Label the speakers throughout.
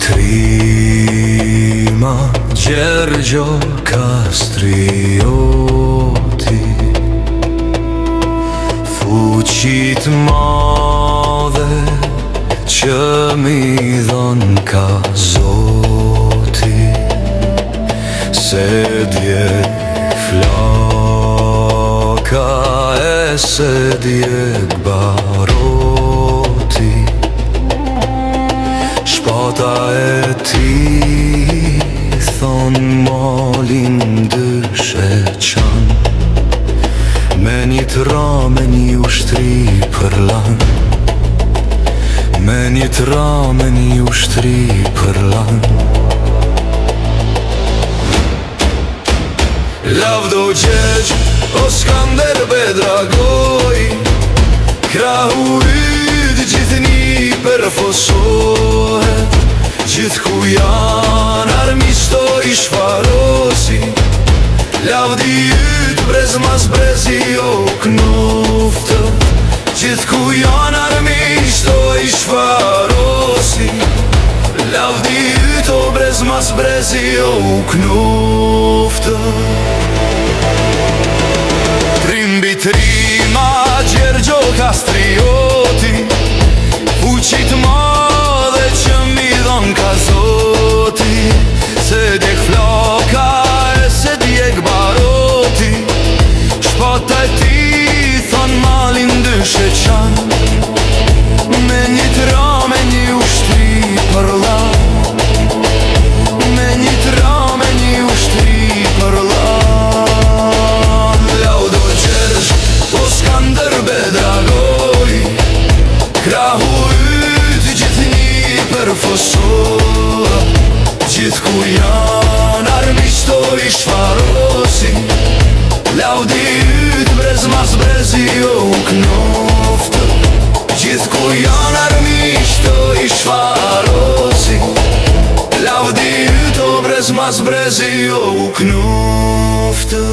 Speaker 1: trima Gjergjo Kastrioti, fuqit madhe që mi dhon ka Zoti, se djeg flaka e se djeg baroti. Shpata e ti thon malin dyshe qan, me një tra, me një ushtri për lan, me një tra, me një ushtri për lan. Lavdo Gjergj, o Skander Bedragoj, krahu yt gjithni përfosohet, gjithë ku janë armisto i shfarosi. Lavdi yt brez mas brezi o knoftë, gjithë ku janë armisto i shfarosi. Lavdi yt o brez mas brezi o knoftë. Trimbi trima Gjergjo Kastrioti, fuqit madhe që mi dhon ka Zoti, se djeg flaka e se djeg baroti. Shpata e ti thon malin dyshe qan, me një tra, me një ushtri për lan, me një tra, me një ushtri për lan. Lavdo Gjergj, o Skander Bedragoj, krahu yt gjithni përfosohet, gjithë ku janë armisto i shfarosi. Lavdi yt brez mas brezi o knoftë, gjithë ku janë armisto i shfarosi. Lavdi yt o brez mas brezi o knoftë.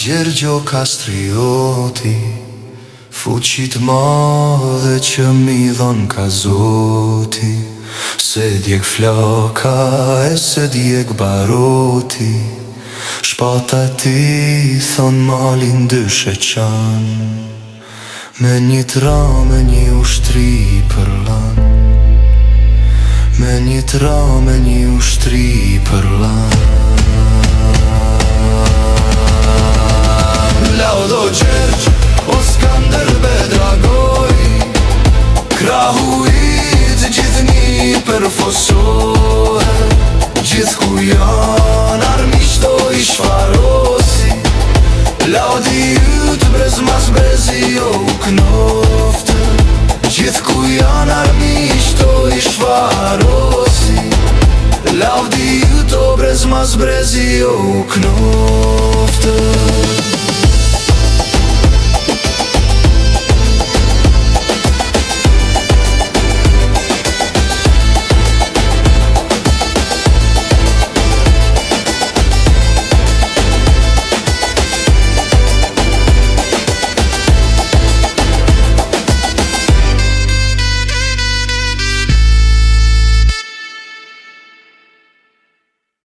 Speaker 1: Gjergjo Kastrioti, fuqit madhe që mi dhon ka Zoti, se djeg flaka e se djeg baroti. Shpata ti thon malin dyshe qan, me një tra, me një ushtri për lan, me një tra, me një ushtri për lan. Lavdo Gjergj, o Skander Bedragoj, krahu yt gjithni përfosohet, gjithë ku janë armisto i shfarosi. Lavdi yt brez mas brezi o knoftë, gjithë ku janë armisto i shfarosi. Lavdi yt o brez mas brezi o knoftë.